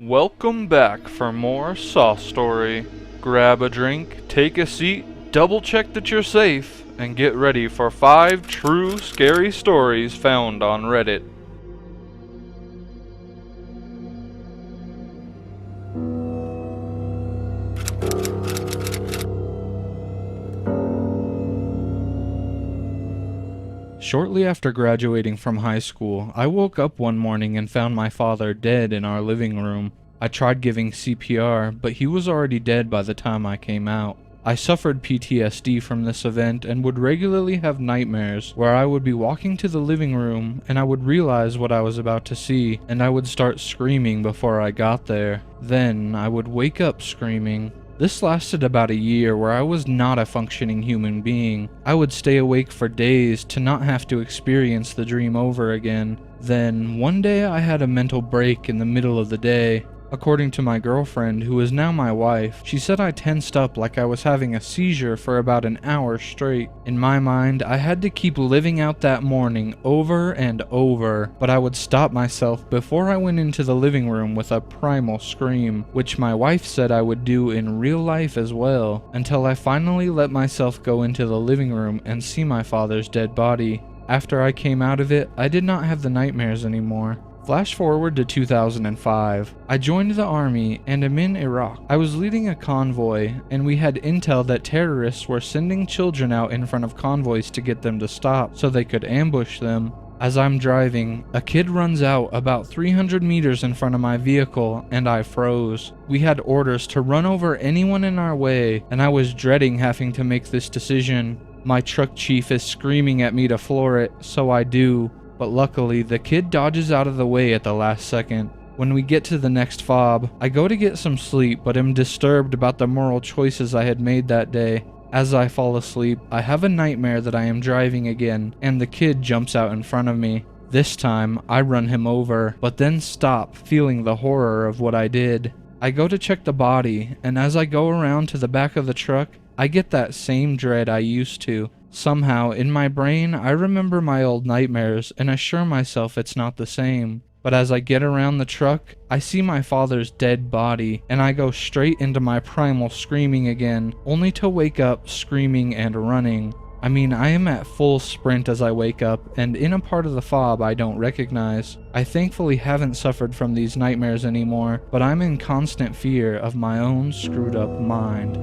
Welcome back for more Saw Story. Grab a drink, take a seat, double check that you're safe, and get ready for 5 true scary stories found on Reddit. Shortly after graduating from high school, I woke up one morning and found my father dead in our living room. I tried giving CPR, but he was already dead by the time I came out. I suffered PTSD from this event and would regularly have nightmares where I would be walking to the living room and I would realize what I was about to see and I would start screaming before I got there. Then I would wake up screaming. This lasted about a year where I was not a functioning human being. I would stay awake for days to not have to experience the dream over again. Then, one day I had a mental break in the middle of the day. According to my girlfriend, who is now my wife, she said I tensed up like I was having a seizure for about an hour straight. In my mind, I had to keep living out that morning over and over, but I would stop myself before I went into the living room with a primal scream, which my wife said I would do in real life as well, until I finally let myself go into the living room and see my father's dead body. After I came out of it, I did not have the nightmares anymore. Flash forward to 2005. I joined the army and am in Iraq. I was leading a convoy and we had intel that terrorists were sending children out in front of convoys to get them to stop so they could ambush them. As I'm driving, a kid runs out about 300 meters in front of my vehicle and I froze. We had orders to run over anyone in our way and I was dreading having to make this decision. My truck chief is screaming at me to floor it, so I do. But luckily, the kid dodges out of the way at the last second. When we get to the next fob, I go to get some sleep but am disturbed about the moral choices I had made that day. As I fall asleep, I have a nightmare that I am driving again, and the kid jumps out in front of me. This time, I run him over, but then stop, feeling the horror of what I did. I go to check the body, and as I go around to the back of the truck, I get that same dread I used to. Somehow, in my brain, I remember my old nightmares and assure myself it's not the same. But as I get around the truck, I see my father's dead body, and I go straight into my primal screaming again, only to wake up screaming and running. I mean, I am at full sprint as I wake up, and in a part of the fob I don't recognize. I thankfully haven't suffered from these nightmares anymore, but I'm in constant fear of my own screwed up mind.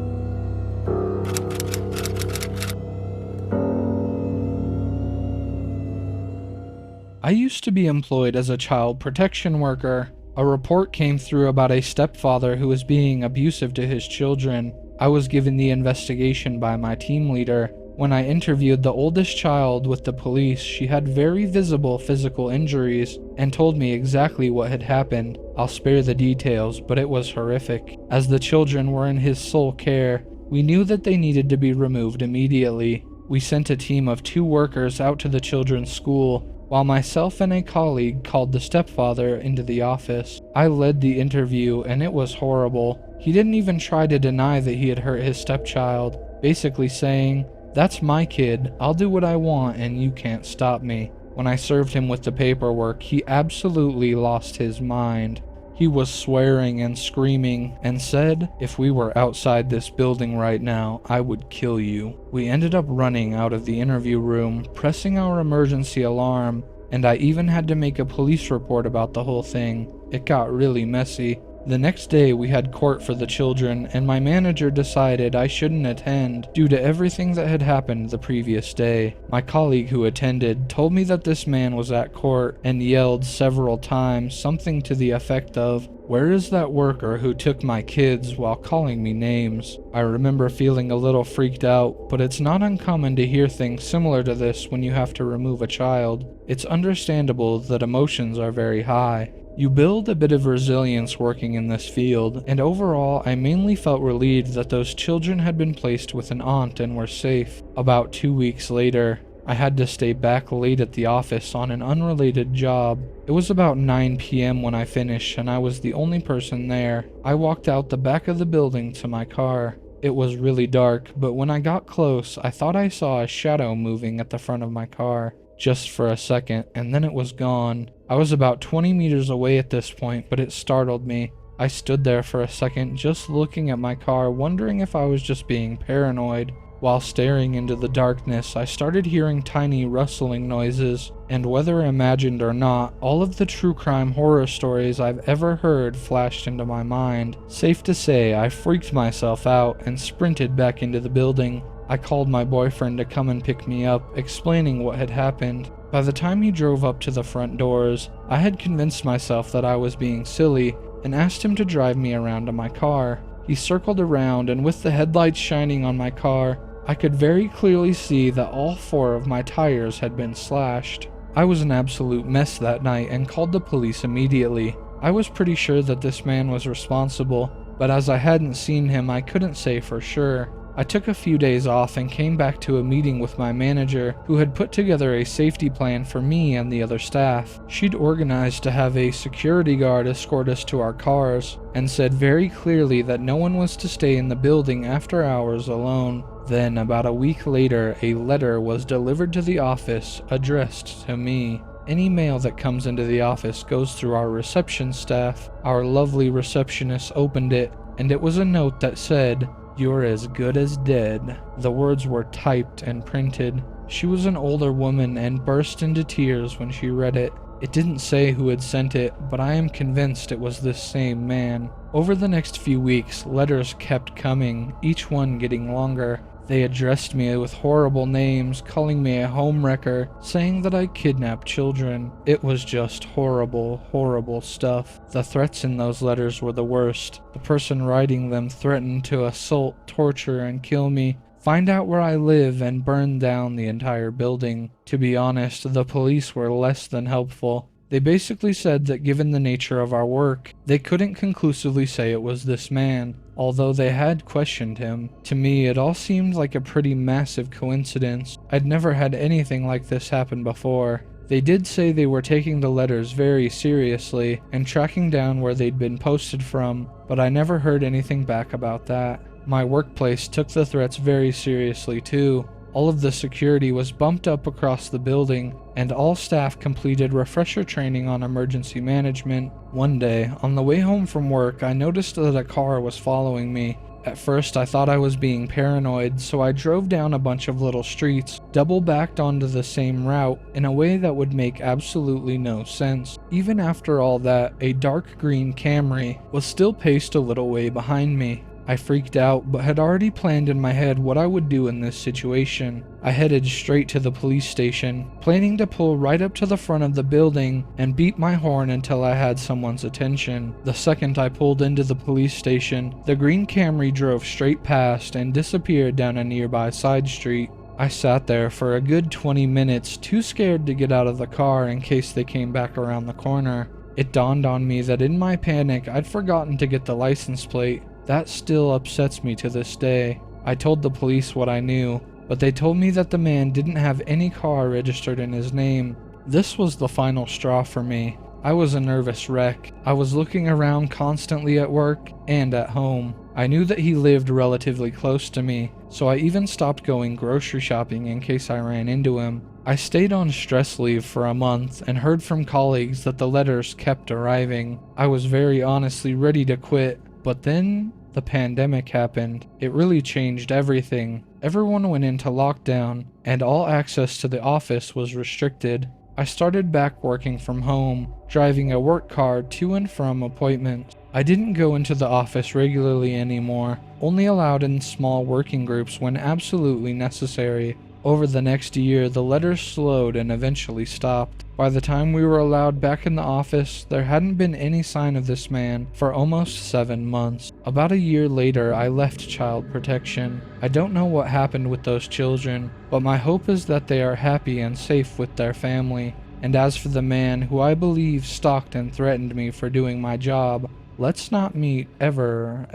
I used to be employed as a child protection worker. A report came through about a stepfather who was being abusive to his children. I was given the investigation by my team leader. When I interviewed the oldest child with the police, she had very visible physical injuries and told me exactly what had happened. I'll spare the details, but it was horrific. As the children were in his sole care, we knew that they needed to be removed immediately. We sent a team of 2 workers out to the children's school, while myself and a colleague called the stepfather into the office. I led the interview and it was horrible. He didn't even try to deny that he had hurt his stepchild, basically saying, "That's my kid, I'll do what I want and you can't stop me." When I served him with the paperwork, he absolutely lost his mind. He was swearing and screaming and said, "If we were outside this building right now, I would kill you." We ended up running out of the interview room, pressing our emergency alarm, and I even had to make a police report about the whole thing. It got really messy. The next day we had court for the children, and my manager decided I shouldn't attend due to everything that had happened the previous day. My colleague who attended told me that this man was at court and yelled several times something to the effect of, "Where is that worker who took my kids?" while calling me names. I remember feeling a little freaked out, but it's not uncommon to hear things similar to this when you have to remove a child. It's understandable that emotions are very high. You build a bit of resilience working in this field, and overall I mainly felt relieved that those children had been placed with an aunt and were safe. About 2 weeks later, I had to stay back late at the office on an unrelated job. It was about 9 p.m. when I finished and I was the only person there. I walked out the back of the building to my car. It was really dark, but when I got close, I thought I saw a shadow moving at the front of my car. Just for a second, and then it was gone. I was about 20 meters away at this point, but it startled me. I stood there for a second just looking at my car, wondering if I was just being paranoid. While staring into the darkness, I started hearing tiny rustling noises, and whether imagined or not, all of the true crime horror stories I've ever heard flashed into my mind. Safe to say, I freaked myself out and sprinted back into the building. I called my boyfriend to come and pick me up, explaining what had happened. By the time he drove up to the front doors, I had convinced myself that I was being silly and asked him to drive me around to my car. He circled around, and with the headlights shining on my car, I could very clearly see that all 4 of my tires had been slashed. I was an absolute mess that night and called the police immediately. I was pretty sure that this man was responsible, but as I hadn't seen him, I couldn't say for sure. I took a few days off and came back to a meeting with my manager, who had put together a safety plan for me and the other staff. She'd organized to have a security guard escort us to our cars, and said very clearly that no one was to stay in the building after hours alone. Then, about a week later, a letter was delivered to the office addressed to me. Any mail that comes into the office goes through our reception staff. Our lovely receptionist opened it, and it was a note that said, "You're as good as dead." The words were typed and printed. She was an older woman and burst into tears when she read it. It didn't say who had sent it, but I am convinced it was this same man. Over the next few weeks, letters kept coming, each one getting longer. They addressed me with horrible names, calling me a homewrecker, saying that I kidnapped children. It was just horrible, horrible stuff. The threats in those letters were the worst. The person writing them threatened to assault, torture, and kill me, find out where I live, and burn down the entire building. To be honest, the police were less than helpful. They basically said that given the nature of our work, they couldn't conclusively say it was this man, although they had questioned him. To me, it all seemed like a pretty massive coincidence. I'd never had anything like this happen before. They did say they were taking the letters very seriously and tracking down where they'd been posted from, but I never heard anything back about that. My workplace took the threats very seriously too. All of the security was bumped up across the building, and all staff completed refresher training on emergency management. One day, on the way home from work, I noticed that a car was following me. At first, I thought I was being paranoid, so I drove down a bunch of little streets, double-backed onto the same route in a way that would make absolutely no sense. Even after all that, a dark green Camry was still paced a little way behind me. I freaked out, but had already planned in my head what I would do in this situation. I headed straight to the police station, planning to pull right up to the front of the building and beat my horn until I had someone's attention. The second I pulled into the police station, the green Camry drove straight past and disappeared down a nearby side street. I sat there for a good 20 minutes, too scared to get out of the car in case they came back around the corner. It dawned on me that in my panic, I'd forgotten to get the license plate. That still upsets me to this day. I told the police what I knew, but they told me that the man didn't have any car registered in his name. This was the final straw for me. I was a nervous wreck. I was looking around constantly at work and at home. I knew that he lived relatively close to me, so I even stopped going grocery shopping in case I ran into him. I stayed on stress leave for a month and heard from colleagues that the letters kept arriving. I was very honestly ready to quit. But then, the pandemic happened. It really changed everything. Everyone went into lockdown, and all access to the office was restricted. I started back working from home, driving a work car to and from appointments. I didn't go into the office regularly anymore, only allowed in small working groups when absolutely necessary. Over the next year, the letters slowed and eventually stopped. By the time we were allowed back in the office, there hadn't been any sign of this man for almost 7 months. About a year later, I left child protection. I don't know what happened with those children, but my hope is that they are happy and safe with their family. And as for the man who I believe stalked and threatened me for doing my job, let's not meet ever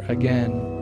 again.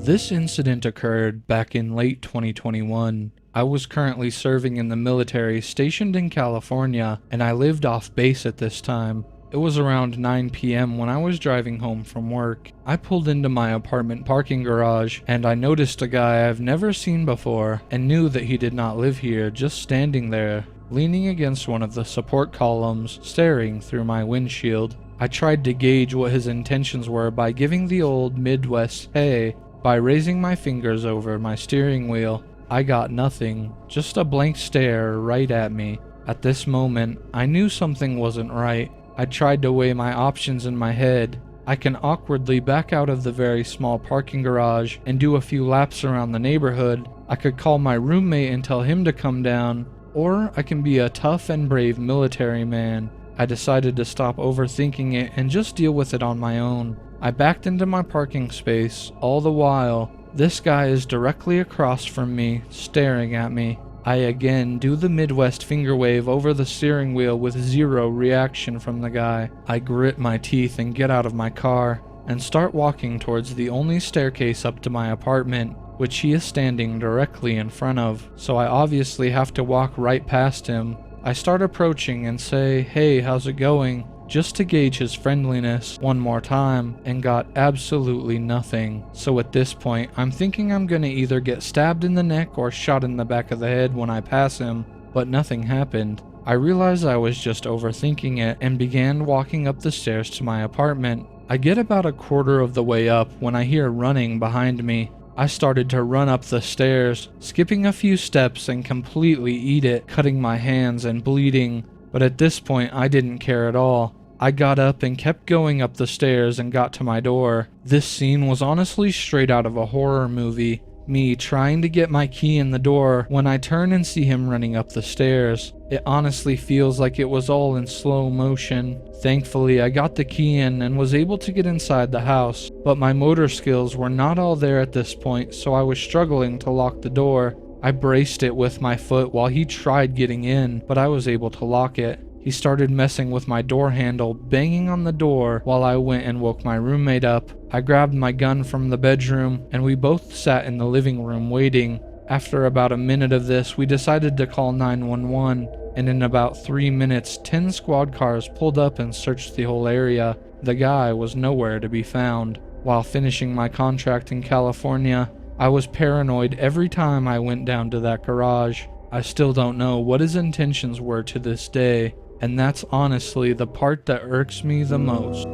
This incident occurred back in late 2021. I was currently serving in the military stationed in California, and I lived off base at this time. It was around 9 p.m. when I was driving home from work. I pulled into my apartment parking garage and I noticed a guy I've never seen before and knew that he did not live here, just standing there, leaning against one of the support columns, staring through my windshield. I tried to gauge what his intentions were by giving the old Midwest hey by raising my fingers over my steering wheel. I got nothing, just a blank stare right at me. At this moment, I knew something wasn't right. I tried to weigh my options in my head. I can awkwardly back out of the very small parking garage and do a few laps around the neighborhood. I could call my roommate and tell him to come down, or I can be a tough and brave military man. I decided to stop overthinking it and just deal with it on my own. I backed into my parking space. All the while, this guy is directly across from me, staring at me. I again do the Midwest finger wave over the steering wheel with zero reaction from the guy. I grit my teeth and get out of my car and start walking towards the only staircase up to my apartment, which he is standing directly in front of, so I obviously have to walk right past him. I start approaching and say, "Hey, how's it going?" just to gauge his friendliness one more time, and got absolutely nothing. So at this point, I'm thinking I'm gonna either get stabbed in the neck or shot in the back of the head when I pass him, but nothing happened. I realized I was just overthinking it and began walking up the stairs to my apartment. I get about a quarter of the way up when I hear running behind me. I started to run up the stairs, skipping a few steps and completely eat it, cutting my hands and bleeding. But at this point, I didn't care at all. I got up and kept going up the stairs and got to my door. This scene was honestly straight out of a horror movie. Me trying to get my key in the door when I turn and see him running up the stairs. It honestly feels like it was all in slow motion. Thankfully, I got the key in and was able to get inside the house, but my motor skills were not all there at this point, so I was struggling to lock the door. I braced it with my foot while he tried getting in, but I was able to lock it. He started messing with my door handle, banging on the door while I went and woke my roommate up. I grabbed my gun from the bedroom and we both sat in the living room waiting. After about a minute of this, we decided to call 911, and in about 3 minutes, 10 squad cars pulled up and searched the whole area. The guy was nowhere to be found. While finishing my contract in California, I was paranoid every time I went down to that garage. I still don't know what his intentions were to this day. And that's honestly the part that irks me the most.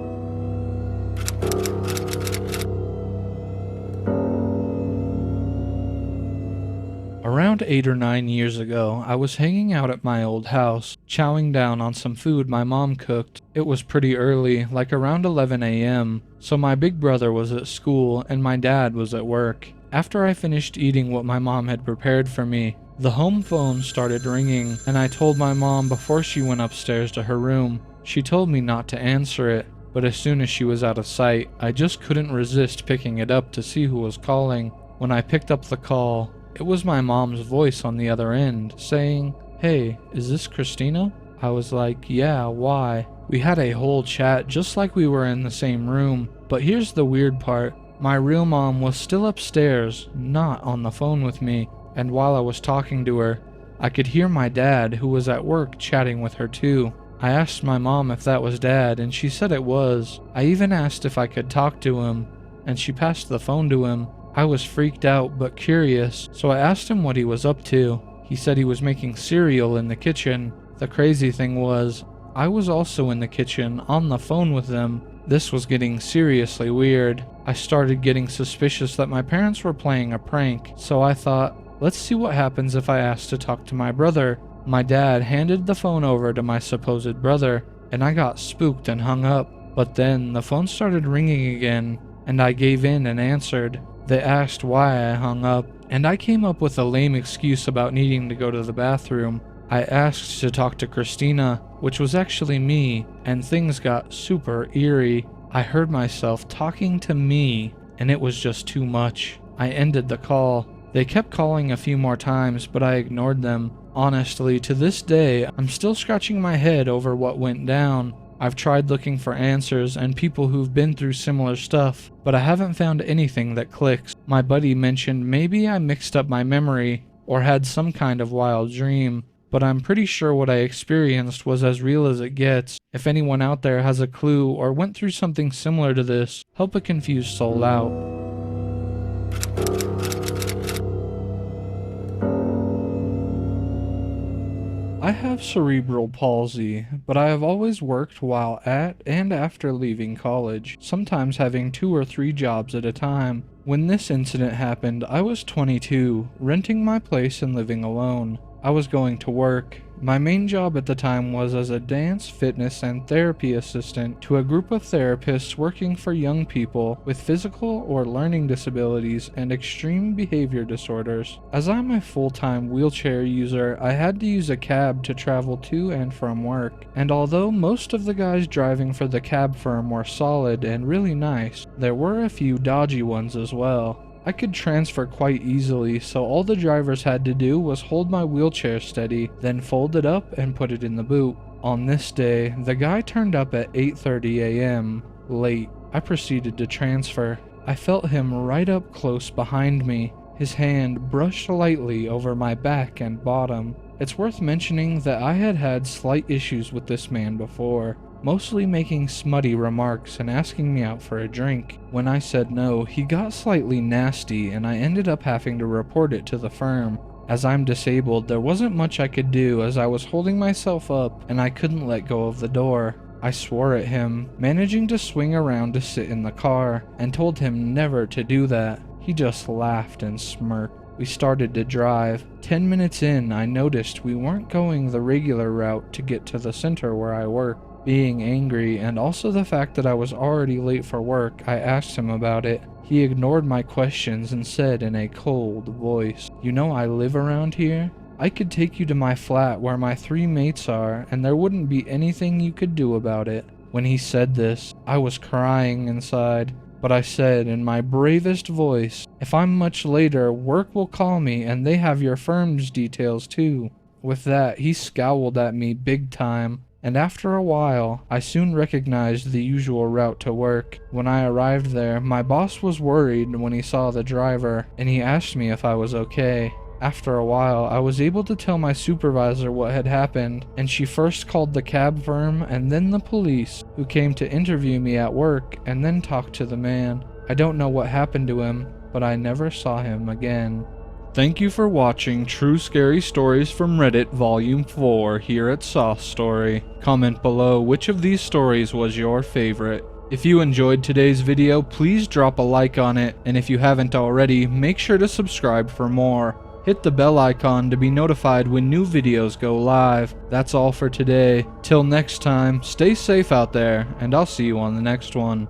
Around 8 or 9 years ago, I was hanging out at my old house, chowing down on some food my mom cooked. It was pretty early, like around 11 a.m., so my big brother was at school and my dad was at work. After I finished eating what my mom had prepared for me, the home phone started ringing, and I told my mom before she went upstairs to her room. She told me not to answer it, but as soon as she was out of sight, I just couldn't resist picking it up to see who was calling. When I picked up the call, it was my mom's voice on the other end, saying, "Hey, is this Christina?" I was like, "Yeah, why?" We had a whole chat just like we were in the same room, but here's the weird part. My real mom was still upstairs, not on the phone with me. And while I was talking to her, I could hear my dad, who was at work, chatting with her too. I asked my mom if that was Dad, and she said it was. I even asked if I could talk to him, and she passed the phone to him. I was freaked out but curious, so I asked him what he was up to. He said he was making cereal in the kitchen. The crazy thing was, I was also in the kitchen on the phone with them. This was getting seriously weird. I started getting suspicious that my parents were playing a prank, so I thought, let's see what happens if I ask to talk to my brother. My dad handed the phone over to my supposed brother, and I got spooked and hung up. But then the phone started ringing again, and I gave in and answered. They asked why I hung up, and I came up with a lame excuse about needing to go to the bathroom. I asked to talk to Christina, which was actually me, and things got super eerie. I heard myself talking to me, and it was just too much. I ended the call. They kept calling a few more times, but I ignored them. Honestly, to this day, I'm still scratching my head over what went down. I've tried looking for answers and people who've been through similar stuff, but I haven't found anything that clicks. My buddy mentioned maybe I mixed up my memory or had some kind of wild dream, but I'm pretty sure what I experienced was as real as it gets. If anyone out there has a clue or went through something similar to this, help a confused soul out. I have cerebral palsy, but I have always worked while at and after leaving college, sometimes having 2 or 3 jobs at a time. When this incident happened, I was 22, renting my place and living alone. I was going to work. My main job at the time was as a dance, fitness, and therapy assistant to a group of therapists working for young people with physical or learning disabilities and extreme behavior disorders. As I'm a full-time wheelchair user, I had to use a cab to travel to and from work. And although most of the guys driving for the cab firm were solid and really nice, there were a few dodgy ones as well. I could transfer quite easily, so all the drivers had to do was hold my wheelchair steady, then fold it up and put it in the boot. On this day, the guy turned up at 8:30 a.m., late. I proceeded to transfer. I felt him right up close behind me. His hand brushed lightly over my back and bottom. It's worth mentioning that I had had slight issues with this man before, mostly making smutty remarks and asking me out for a drink. When I said no, he got slightly nasty and I ended up having to report it to the firm. As I'm disabled, there wasn't much I could do as I was holding myself up and I couldn't let go of the door. I swore at him, managing to swing around to sit in the car, and told him never to do that. He just laughed and smirked. We started to drive. 10 minutes in, I noticed we weren't going the regular route to get to the center where I work. Being angry, and also the fact that I was already late for work, I asked him about it. He ignored my questions and said in a cold voice, "You know I live around here? I could take you to my flat where my 3 mates are, and there wouldn't be anything you could do about it." When he said this, I was crying inside, but I said in my bravest voice, "If I'm much later, work will call me and they have your firm's details too." With that, he scowled at me big time. And after a while, I soon recognized the usual route to work. When I arrived there, my boss was worried when he saw the driver, and he asked me if I was okay. After a while, I was able to tell my supervisor what had happened, and she first called the cab firm and then the police, who came to interview me at work and then talk to the man. I don't know what happened to him, but I never saw him again. Thank you for watching True Scary Stories from Reddit Volume 4 here at Sauce Story. Comment below which of these stories was your favorite. If you enjoyed today's video, please drop a like on it, and if you haven't already, make sure to subscribe for more. Hit the bell icon to be notified when new videos go live. That's all for today. Till next time, stay safe out there, and I'll see you on the next one.